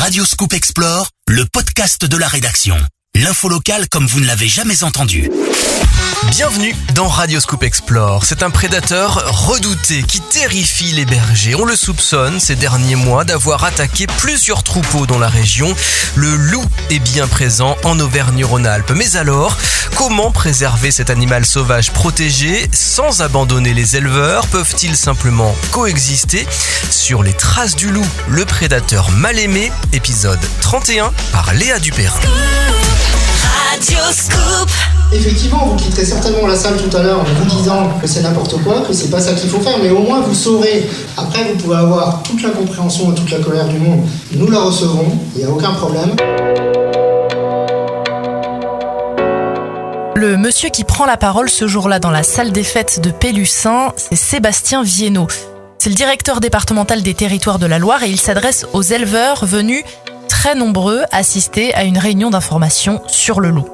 Radio Scoop Explore, le podcast de la rédaction. L'info locale comme vous ne l'avez jamais entendu. Bienvenue dans Radio Scoop Explore. C'est un prédateur redouté qui terrifie les bergers. On le soupçonne ces derniers mois d'avoir attaqué plusieurs troupeaux dans la région. Le loup est bien présent en Auvergne-Rhône-Alpes. Mais alors, comment préserver cet animal sauvage protégé sans abandonner les éleveurs? Peuvent-ils simplement coexister? Sur les traces du loup, le prédateur mal aimé, épisode 31 par Léa Dupérin. Radio Scoop. Effectivement, vous quitterez certainement la salle tout à l'heure en vous disant que c'est n'importe quoi, que c'est pas ça qu'il faut faire, mais au moins vous saurez. Après, vous pouvez avoir toute la compréhension et toute la colère du monde. Nous la recevrons, il n'y a aucun problème. Le monsieur qui prend la parole ce jour-là dans la salle des fêtes de Pélussin, c'est Sébastien Viennot. C'est le directeur départemental des territoires de la Loire et il s'adresse aux éleveurs venus très nombreux assister à une réunion d'information sur le loup.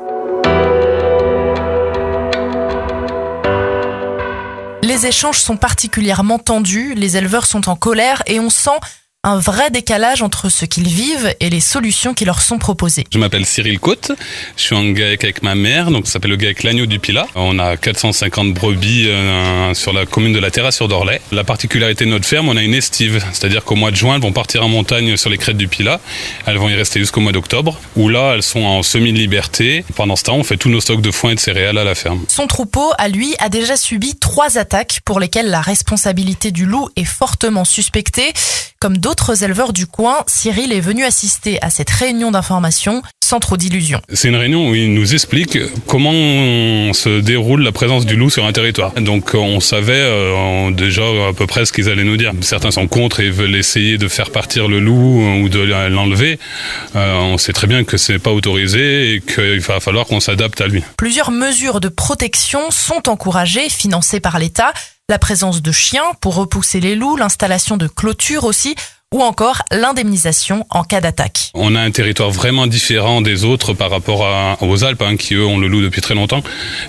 Les échanges sont particulièrement tendus, les éleveurs sont en colère et on sent un vrai décalage entre ce qu'ils vivent et les solutions qui leur sont proposées. Je m'appelle Cyril Côte, je suis en GAEC avec ma mère, donc ça s'appelle le GAEC l'Agneau du Pilat. On a 450 brebis sur la commune de la Terrasse-sur-Dorlay. La particularité de notre ferme, on a une estive, c'est-à-dire qu'au mois de juin, elles vont partir en montagne sur les crêtes du Pilat. Elles vont y rester jusqu'au mois d'octobre, où là, elles sont en semi-liberté. Pendant ce temps, on fait tous nos stocks de foin et de céréales à la ferme. Son troupeau, à lui, a déjà subi 3 attaques pour lesquelles la responsabilité du loup est fortement suspectée. Comme d'autres éleveurs du coin, Cyril est venu assister à cette réunion d'information sans trop d'illusions. C'est une réunion où il nous explique comment se déroule la présence du loup sur un territoire. Donc on savait déjà à peu près ce qu'ils allaient nous dire. Certains sont contre et veulent essayer de faire partir le loup ou de l'enlever. On sait très bien que c'est pas autorisé et qu'il va falloir qu'on s'adapte à lui. Plusieurs mesures de protection sont encouragées, financées par l'État. La présence de chiens pour repousser les loups, l'installation de clôtures aussi, ou encore l'indemnisation en cas d'attaque. On a un territoire vraiment différent des autres par rapport aux Alpes, qui eux ont le loup depuis très longtemps.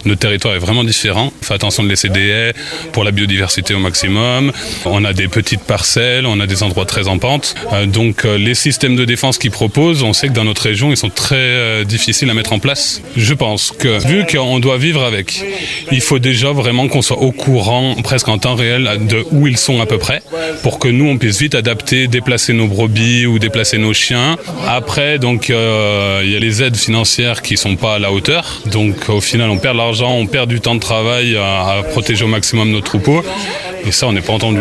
Notre territoire est vraiment différent. On fait attention de laisser des haies pour la biodiversité au maximum. On a des petites parcelles, on a des endroits très en pente. Donc les systèmes de défense qu'ils proposent, on sait que dans notre région, ils sont très difficiles à mettre en place. Je pense que vu qu'on doit vivre avec, il faut déjà vraiment qu'on soit au courant, presque en temps réel, de où ils sont à peu près, pour que nous, on puisse vite adapter, déplacer nos brebis ou déplacer nos chiens. Après, donc, il y a les aides financières qui sont pas à la hauteur. Donc, au final, on perd de l'argent, on perd du temps de travail à protéger au maximum nos troupeaux. Et ça, on n'est pas entendu.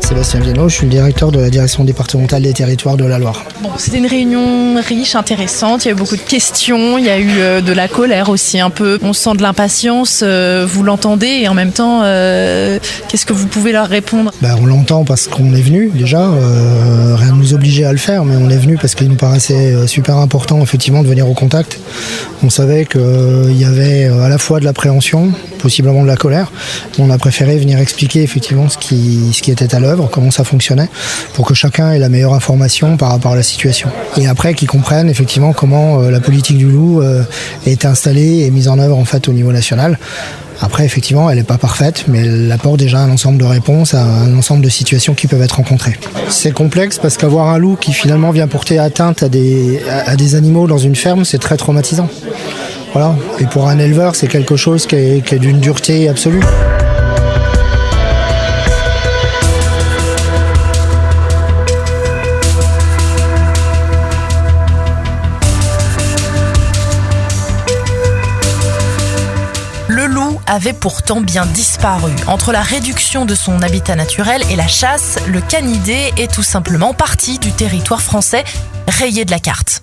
Sébastien Viennot, je suis le directeur de la direction départementale des territoires de la Loire. Bon, c'était une réunion riche, intéressante, il y a eu beaucoup de questions, il y a eu de la colère aussi un peu. On sent de l'impatience, vous l'entendez et en même temps, qu'est-ce que vous pouvez leur répondre? On l'entend parce qu'on est venu déjà, rien ne nous obligeait à le faire, mais on est venu parce qu'il nous paraissait super important effectivement de venir au contact. On savait qu'il y avait à la fois de l'appréhension, possiblement de la colère. On a préféré venir expliquer effectivement ce qui était à l'œuvre, comment ça fonctionnait, pour que chacun ait la meilleure information par rapport à la situation. Et après qu'ils comprennent effectivement comment la politique du loup est installée et mise en œuvre en fait au niveau national. Après, effectivement, elle n'est pas parfaite, mais elle apporte déjà un ensemble de réponses à un ensemble de situations qui peuvent être rencontrées. C'est complexe parce qu'avoir un loup qui finalement vient porter atteinte à des animaux dans une ferme, c'est très traumatisant. Voilà. Et pour un éleveur, c'est quelque chose qui est d'une dureté absolue. Le loup avait pourtant bien disparu. Entre la réduction de son habitat naturel et la chasse, le canidé est tout simplement parti du territoire français, rayé de la carte.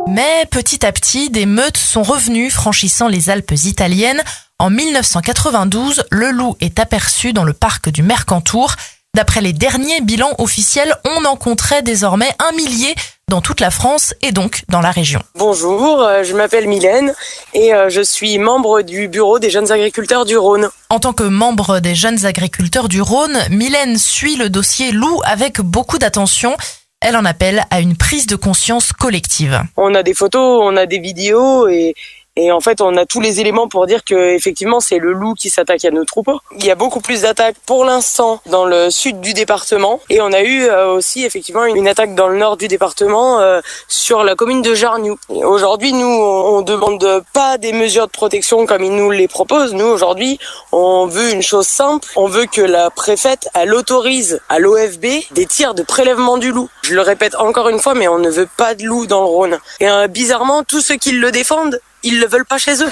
Mais petit à petit, des meutes sont revenues franchissant les Alpes italiennes. En 1992, le loup est aperçu dans le parc du Mercantour. D'après les derniers bilans officiels, on en compterait désormais 1 millier dans toute la France et donc dans la région. Bonjour, je m'appelle Mylène et je suis membre du bureau des jeunes agriculteurs du Rhône. En tant que membre des jeunes agriculteurs du Rhône, Mylène suit le dossier loup avec beaucoup d'attention. Elle en appelle à une prise de conscience collective. On a des photos, on a des vidéos et Et en fait, on a tous les éléments pour dire que effectivement, c'est le loup qui s'attaque à nos troupeaux. Il y a beaucoup plus d'attaques pour l'instant dans le sud du département. Et on a eu aussi effectivement une attaque dans le nord du département sur la commune de Jarniou. Et aujourd'hui, nous, on demande pas des mesures de protection comme ils nous les proposent. Nous, aujourd'hui, on veut une chose simple. On veut que la préfète, elle autorise à l'OFB des tirs de prélèvement du loup. Je le répète encore une fois, mais on ne veut pas de loup dans le Rhône. Et bizarrement, tous ceux qui le défendent, ils le veulent pas chez eux.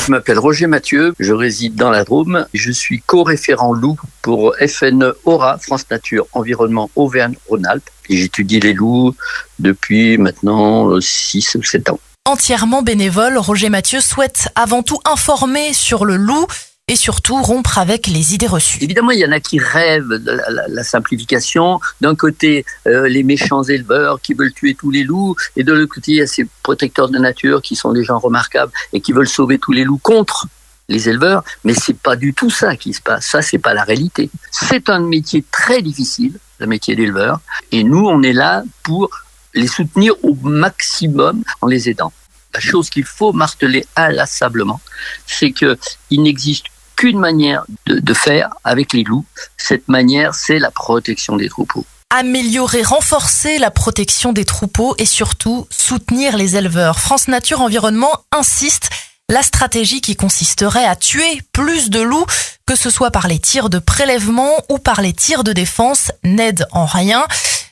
Je m'appelle Roger Mathieu, je réside dans la Drôme. Je suis co-référent loup pour FN Aura, France Nature Environnement Auvergne-Rhône-Alpes. Et j'étudie les loups depuis maintenant 6 ou 7 ans. Entièrement bénévole, Roger Mathieu souhaite avant tout informer sur le loup et surtout rompre avec les idées reçues. Évidemment, il y en a qui rêvent de la simplification. D'un côté, les méchants éleveurs qui veulent tuer tous les loups, et de l'autre côté, il y a ces protecteurs de la nature qui sont des gens remarquables et qui veulent sauver tous les loups contre les éleveurs. Mais c'est pas du tout ça qui se passe. Ça, c'est pas la réalité. C'est un métier très difficile, le métier d'éleveur, et nous, on est là pour les soutenir au maximum en les aidant. La chose qu'il faut marteler inlassablement, c'est qu'il n'existe qu'une manière de faire avec les loups. Cette manière, c'est la protection des troupeaux. Améliorer, renforcer la protection des troupeaux et surtout soutenir les éleveurs. France Nature Environnement insiste. La stratégie qui consisterait à tuer plus de loups, que ce soit par les tirs de prélèvement ou par les tirs de défense, n'aide en rien.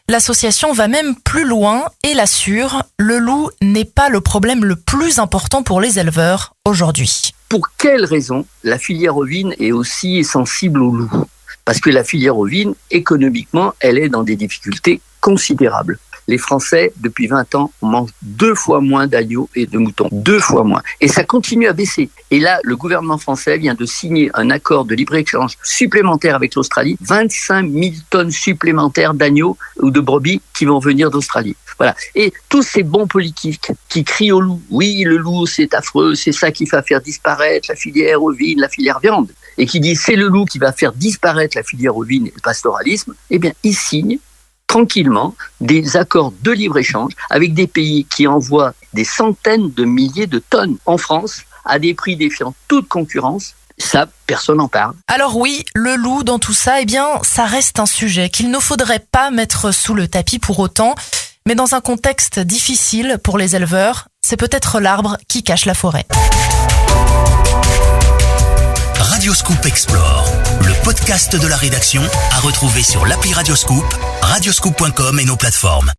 L'association va même plus loin et l'assure, le loup n'est pas le problème le plus important pour les éleveurs aujourd'hui. Pour quelle raison la filière ovine est aussi sensible au loup ? Parce que la filière ovine, économiquement, elle est dans des difficultés considérables. Les Français, depuis 20 ans, mangent 2 fois moins d'agneaux et de moutons. 2 fois moins. Et ça continue à baisser. Et là, le gouvernement français vient de signer un accord de libre-échange supplémentaire avec l'Australie. 25 000 tonnes supplémentaires d'agneaux ou de brebis qui vont venir d'Australie. Voilà. Et tous ces bons politiques qui crient au loup, oui, le loup, c'est affreux, c'est ça qui va faire disparaître la filière ovine, la filière viande, et qui disent c'est le loup qui va faire disparaître la filière ovine et le pastoralisme, eh bien, ils signent tranquillement des accords de libre-échange avec des pays qui envoient des centaines de milliers de tonnes en France à des prix défiant toute concurrence. Ça, personne n'en parle. Alors oui, le loup dans tout ça, eh bien, ça reste un sujet qu'il ne faudrait pas mettre sous le tapis pour autant. Mais dans un contexte difficile pour les éleveurs, c'est peut-être l'arbre qui cache la forêt. Radioscoop Explore, le podcast de la rédaction à retrouver sur l'appli Radioscoop, radioscoop.com et nos plateformes.